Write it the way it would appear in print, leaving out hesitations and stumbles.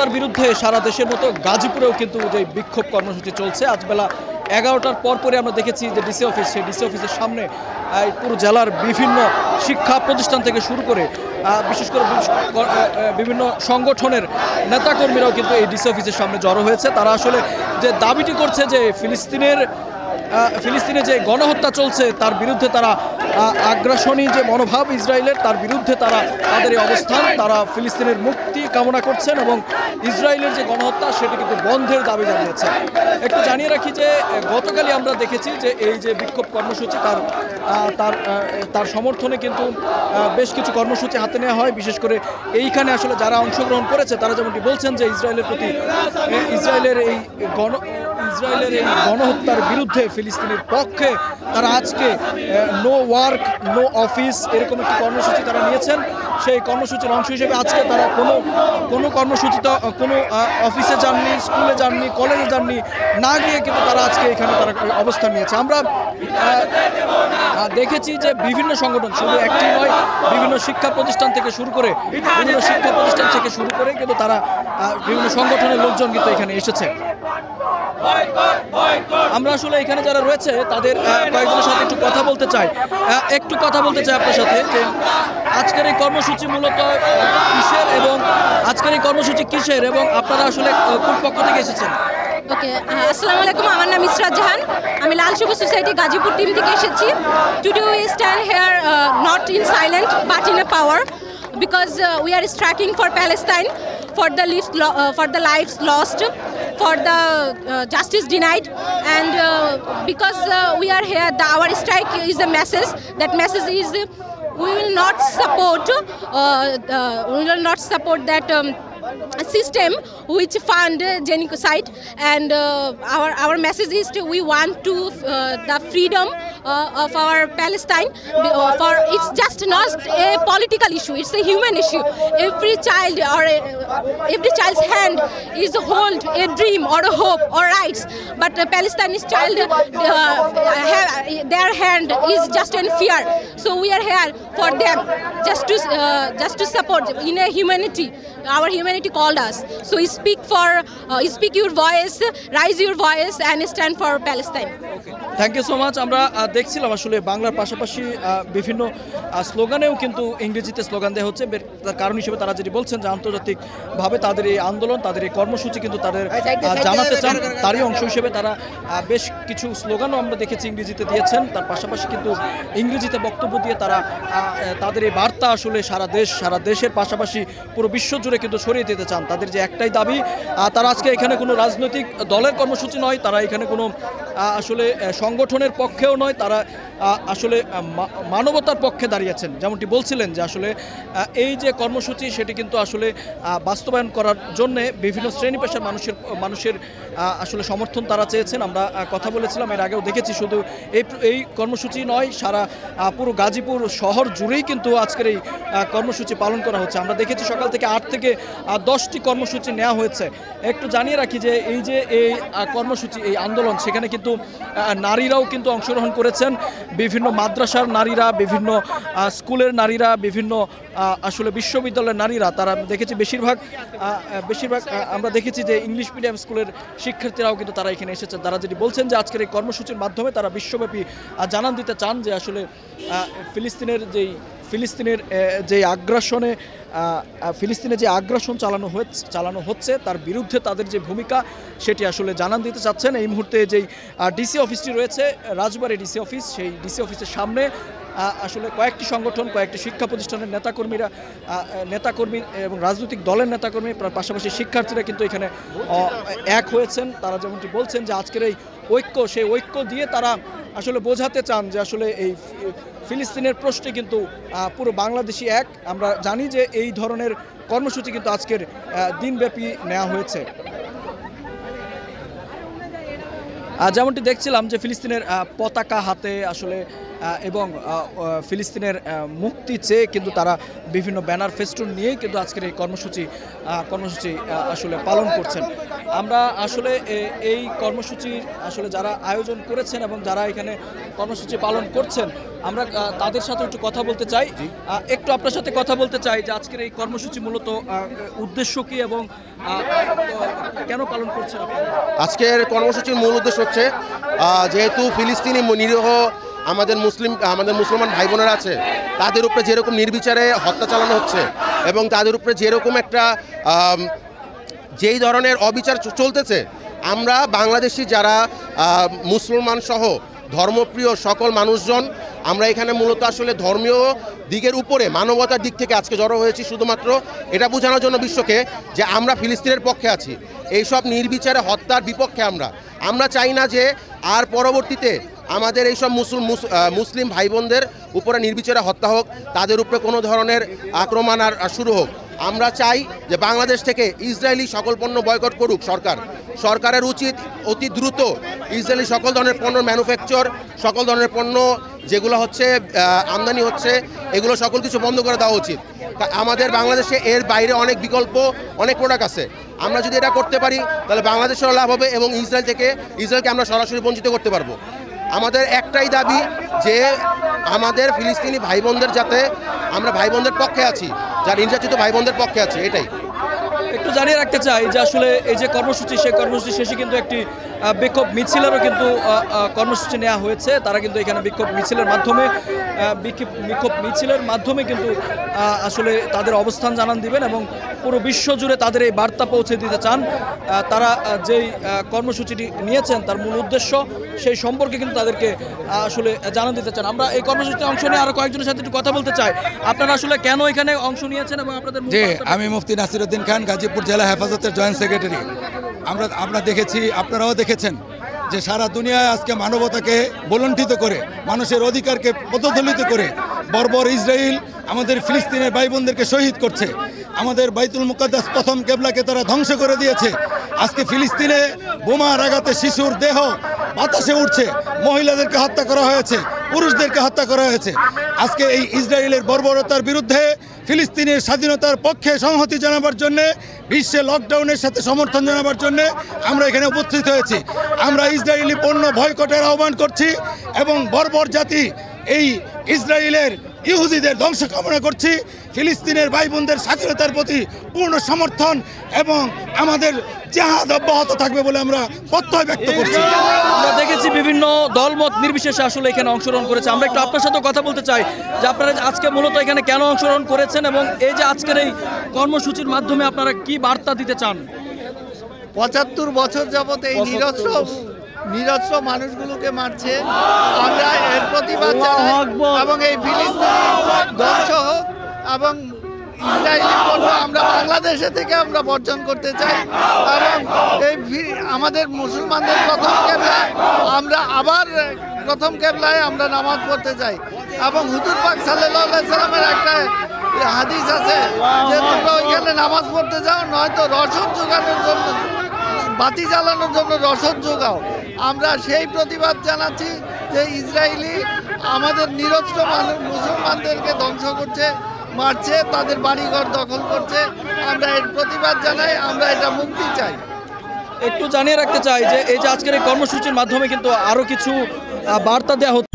গণহত্যার বিরুদ্ধে সারা দেশের মতো গাজীপুরেও কিন্তু যে বিক্ষোভ কর্মসূচি চলছে। আজ বেলা 11টার পরে আমরা দেখেছি যে ডিসি অফিস, সেই ডিসি অফিসের সামনে পুরো জেলার বিভিন্ন শিক্ষা প্রতিষ্ঠান থেকে শুরু করে বিশেষ করে বিভিন্ন সংগঠনের নেতাকর্মীরাও কিন্তু এই ডিসি অফিসের সামনে জড়ো হয়েছে। তারা আসলে যে দাবিটি করছে যে ফিলিস্তিনে যে গণহত্যা চলছে তার বিরুদ্ধে তারা আগ্রাসনী যে মনোভাব ইসরায়েলের, তার বিরুদ্ধে তারা তাদের এই অবস্থান, তারা ফিলিস্তিনের মুক্তি কামনা করছেন এবং ইসরায়েলের যে গণহত্যা সেটি কিন্তু বন্ধের দাবি জানিয়েছে। একটু জানিয়ে রাখি যে গতকালই আমরা দেখেছি যে এই যে বিক্ষোভ কর্মসূচি তার সমর্থনে কিন্তু বেশ কিছু কর্মসূচি হাতে নেওয়া হয়। বিশেষ করে এইখানে আসলে যারা অংশগ্রহণ করেছে তারা যেমনটি বলছেন যে ইসরায়েলের এই গণহত্যার বিরুদ্ধে ফিলিস্তিনের পক্ষে তারা আজকে নো ওয়ার্ক নো অফিস এরকম একটি কর্মসূচি তারা নিয়েছেন। সেই কর্মসূচির অংশ হিসেবে আজকে তারা কোনো কর্মসূচিতে কোনো অফিসে যাননি, স্কুলে যাননি, কলেজে যাননি, না গিয়ে কিন্তু তারা আজকে এখানে তারা অবস্থান নিয়েছে। আমরা দেখেছি যে বিভিন্ন সংগঠন, শুধু একটি নয়, বিভিন্ন শিক্ষা প্রতিষ্ঠান থেকে শুরু করে কিন্তু তারা বিভিন্ন সংগঠনের লোকজন কিন্তু এখানে এসেছে। আমরা আসলে এখানে যারা রয়েছে তাদের কয়েকজনের সাথে একটু কথা বলতে চাই আপনার সাথে যে আজকের এই কর্মসূচি মূলত কিসের এবং আপনারা আসলে কোন পক্ষ থেকে এসেছেন? ওকে, আসসালামু আলাইকুম, আমার নাম ইসরাত জাহান, আমি লাল সবুজ সোসাইটি গাজীপুর টিম থেকে এসেছি। Today we stand hair not in silent but in a power because we are striking for Palestine, for the lives lost, for the justice denied, and because we are here, our strike is a message. That message is we will not support that system which fund genocide, and our message is we want to the freedom of our Palestine. For it's just not a political issue, it's a human issue. Every child or every child's hand is hold a dream or a hope or rights, but the Palestinian child their hand is just in fear. So we are here for them, just to support in a humanity. Our humanity called us, so speak your voice, raise your voice and stand for Palestine. Thank you so much. আমরা দেখছিলাম আসলে বাংলার পাশাপাশি বিভিন্ন স্লোগানেও কিন্তু ইংরেজিতে slogan দেওয়া হচ্ছে। তার কারণ হিসেবে তারা যেটি বলছেন যে আন্তর্জাতিকভাবে তাদের এই আন্দোলন, তাদের এই কর্মসূচি কিন্তু তাদের জানাতে চান, তারই অংশ হিসেবে তারা বেশ কিছু স্লোগানও আমরা দেখেছি ইংরেজিতে দিয়েছেন। তার পাশাপাশি কিন্তু ইংরেজিতে বক্তব্য দিয়ে তারা তাদের এই বার্তা আসলে সারা দেশের পাশাপাশি পুরো বিশ্ব জুড়ে কিন্তু ছড়িয়ে দিতে চান। তাদের যে একটাই দাবি, তারা আজকে এখানে কোনো রাজনৈতিক দলের কর্মসূচি নয়, তারা এখানে কোনো আসলে সংগঠনের পক্ষেও নয়, তারা আসলে মানবতার পক্ষে দাঁড়িয়েছেন। যেমনটি বলছিলেন যে আসলে এই যে কর্মসূচি সেটি কিন্তু আসলে বাস্তবায়ন করার জন্য বিভিন্ন শ্রেণী পেশার মানুষের আসলে সমর্থন তারা চেয়েছেন। আমরা কথা বলেছিলাম, এর আগেও দেখেছি, শুধু এই কর্মসূচি নয়, সারা পুরো গাজীপুর শহর জুড়েই কিন্তু আজকের এই কর্মসূচি পালন করা হচ্ছে। আমরা দেখেছি সকাল থেকে 8 থেকে 10টি কর্মসূচি নেওয়া হয়েছে। একটু জানিয়ে রাখি যে এই কর্মসূচি, এই আন্দোলন, সেখানে কিন্তু নারীরাও কিন্তু অংশগ্রহণ করেছেন। বিভিন্ন মাদ্রাসার নারীরা, বিভিন্ন স্কুলের নারীরা, বিভিন্ন আসলে বিশ্ববিদ্যালয়ের নারীরা, তারা দেখেছি বেশিরভাগ আমরা দেখেছি যে ইংলিশ মিডিয়াম স্কুলের শিক্ষার্থীরাও কিন্তু তারা এখানে এসেছেন। তারা যেটি বলছেন যে আজকের এই কর্মসূচির মাধ্যমে তারা বিশ্বব্যাপী জানান দিতে চান যে আসলে ফিলিস্তিনে যে আগ্রাসন চালানো হচ্ছে তার বিরুদ্ধে তাদের যে ভূমিকা সেটি আসলে জানান দিতে চাচ্ছেন। এই মুহূর্তে যেই ডিসি অফিসটি রয়েছে, রাজবাড়ী ডিসি অফিস, সেই ডিসি অফিসের সামনে আসলে কয়েকটি সংগঠন, কয়েকটি শিক্ষা প্রতিষ্ঠানের নেতাকর্মী এবং রাজনৈতিক দলের নেতাকর্মী, পাশাপাশি শিক্ষার্থীরা কিন্তু এখানে এক হয়েছেন। তারা যেমনটি বলছেন যে আজকের এই সেই ঐক্য দিয়ে তারা আসলে বোঝাতে চান যে আসলে এই ফিলিস্তিনের প্রশ্নে কিন্তু পুরো বাংলাদেশি এক। আমরা জানি যে এই ধরনের কর্মসূচি কিন্তু আজকের দিনব্যাপী নেওয়া হয়েছে। যেমনটি দেখছিলাম যে ফিলিস্তিনের পতাকা হাতে আসলে এবং ফিলিস্তিনের মুক্তি চেয়ে কিন্তু তারা বিভিন্ন ব্যানার ফেস্টুন নিয়েই কিন্তু আজকের এই কর্মসূচি আসলে পালন করছেন। আমরা আসলে এই কর্মসূচি আসলে যারা আয়োজন করেছেন এবং যারা এখানে কর্মসূচি পালন করছেন আমরা তাদের সাথে একটু কথা বলতে চাই। একটু আপনার সাথে কথা বলতে চাই যে আজকের এই কর্মসূচি মূলত উদ্দেশ্য কি এবং কেন পালন করছেন আপনারা? আজকের কর্মসূচির মূল উদ্দেশ্য হচ্ছে যেহেতু ফিলিস্তিনি নিরীহ আমাদের মুসলমান ভাই বোনেরা আছে, তাদের উপরে যেরকম নির্বিচারে হত্যা চালানো হচ্ছে এবং তাদের উপরে যেরকম একটা যেই ধরনের অবিচার চলতেছে, আমরা বাংলাদেশি যারা মুসলমান সহ ধর্মপ্রিয় সকল মানুষজন আমরা এখানে মূলত আসলে ধর্মীয় দিকের উপরে মানবতার দিক থেকে আজকে জড়ো হয়েছি শুধুমাত্র এটা বোঝানোর জন্য বিশ্বকে যে আমরা ফিলিস্তিনের পক্ষে আছি। এইসব নির্বিচারে হত্যার বিপক্ষে আমরা চাই না যে আর পরবর্তীতে আমাদের এইসব মুসলিম ভাই বোনদের উপরে নির্বিচারে হত্যা হোক, তাদের উপরে কোনো ধরনের আক্রমণ আর শুরু হোক। আমরা চাই যে বাংলাদেশ থেকে ইসরায়েলি সকল পণ্য বয়কট করুক সরকারের উচিত অতি দ্রুত ইসরায়েলি সকল ধরনের পণ্য ম্যানুফ্যাকচার, সকল ধরনের পণ্য যেগুলো হচ্ছে আমদানি হচ্ছে, এগুলো সকল কিছু বন্ধ করে দেওয়া উচিত। আমাদের বাংলাদেশে এর বাইরে অনেক বিকল্প অনেক প্রোডাক্ট আছে। আমরা যদি এটা করতে পারি তাহলে বাংলাদেশেরও লাভ হবে এবং ইসরায়েলকে আমরা সরাসরি বঞ্চিত করতে পারবো। আমাদের একটাই দাবি যে আমাদের ফিলিস্তিনি ভাই বোনদের যাতে আমরা ভাই বোনদের পক্ষে আছি, যারা নির্যাতিত ভাই বোনদের পক্ষে আছি, এটাই। একটু জানিয়ে রাখতে চাই যে আসলে এই যে কর্মসূচি, সেই কর্মসূচি শেষে কিন্তু একটি বিক্ষোভ মিছিলেরও কিন্তু কর্মসূচি নেওয়া হয়েছে। তারা কিন্তু এখানে বিক্ষোভ মিছিলের মাধ্যমে কিন্তু আসলে তাদের অবস্থান জানান দিবেন এবং পুরো বিশ্ব জুড়ে তাদের এই বার্তা পৌঁছে দিতে চান। তারা যেই কর্মসূচিটি নিয়েছেন তার মূল উদ্দেশ্য সেই সম্পর্কে কিন্তু তাদেরকে আসলে জানান দিতে চান। আমরা এই কর্মসূচিতে অংশ নিয়ে আরো কয়েকজনের সাথে একটু কথা বলতে চাই। আপনারা আসলে কেন এখানে অংশ নিয়েছেন এবং আপনাদের মূল বার্তাটা? আমি মুফতি নাসিরউদ্দিন খান, গাজীপুর জেলা হেফাজতের জয়েন্ট সেক্রেটারি। আমরা দেখেছি, আপনারাও দেখেছেন যে সারা দুনিয়ায় আজকে মানবতাকে বলণ্ঠিত করে, মানুষের অধিকারকে পদদলিত করে বর্বর ইসরায়েল আমাদের ফিলিস্তিনের ভাই বোনদেরকে শহীদ করছে। আমাদের বাইতুল মুকাদ্দাস প্রথম কেবলাকে তারা ধ্বংস করে দিয়েছে। আজকে ফিলিস্তিনে বোমার আঘাতে শিশুর দেহ বাতাসে উঠছে, মহিলাদেরকে হত্যা করা হয়েছে, পুরুষদেরকে হত্যা করা হয়েছে। আজকে এই ইসরায়েলের বর্বরতার বিরুদ্ধে ফিলিস্তিনের স্বাধীনতার পক্ষে সংহতি জানাবার জন্যে, বিশ্বে লকডাউনের সাথে সমর্থন জানাবার জন্যে আমরা এখানে উপস্থিত হয়েছি। আমরা ইসরায়েলি পণ্য বয়কটের আহ্বান করছি এবং বর্বর জাতি এই ইসরায়েলের ইহুদিদের ধ্বংস কামনা করছি। ফিলিস্তিনের ভাই বোনদের স্বাধীনতার প্রতি পূর্ণ সমর্থন এবং আমাদের জেহাদ অব্যাহত থাকবে বলে আমরা প্রত্যয় ব্যক্ত করছি। আমরা দেখেছি বিভিন্ন দলমত নির্বিশেষে আসলে এখানে অংশগ্রহণ করেছে। আমরা একটু আপনার সাথে কথা বলতে চাই যে আপনারা আজকে মূলত এখানে কেন অংশগ্রহণ করেছেন এবং এই যে আজকের এই কর্মসূচির মাধ্যমে আপনারা কি বার্তা দিতে চান? ৭৫ বছর যাবত এই নিরস্ত্র মানুষগুলোকে মারছে, আমরা এর প্রতিবাদ জানাই এবং এই ফিলিস্তিনি ধ্বংস হোক এবং ইসরায়েলি পণ্য আমরা বাংলাদেশে থেকে আমরা বর্জন করতে চাই এবং এই আমাদের মুসলমানদের প্রথম কেবলায় আমরা আবার প্রথম কেবলায় আমরা নামাজ পড়তে চাই এবং হুজুর পাক সাল্লাল্লাহু আলাইহি সাল্লামের একটা হাদিস আছে যে তোমরা ওইখানে নামাজ পড়তে যাও, নয়তো রসদ জোগানোর জন্য, বাতি জ্বালানোর জন্য রসদ যোগাও। আমরা সেই প্রতিবাদ জানাচ্ছি যে ইসরায়েলি আমাদের নিরস্ত্র মুসলমানদেরকে ধ্বংস করছে, মারছে, তাদের বাড়িঘর দখল করছে। আমরা এর প্রতিবাদ জানাই, আমরা এটা মুক্তি চাই। একটু জানিয়ে রাখতে চাই যে এই যে আজকের এই কর্মসূচির মাধ্যমে কিন্তু আরো কিছু বার্তা দেওয়া হচ্ছে।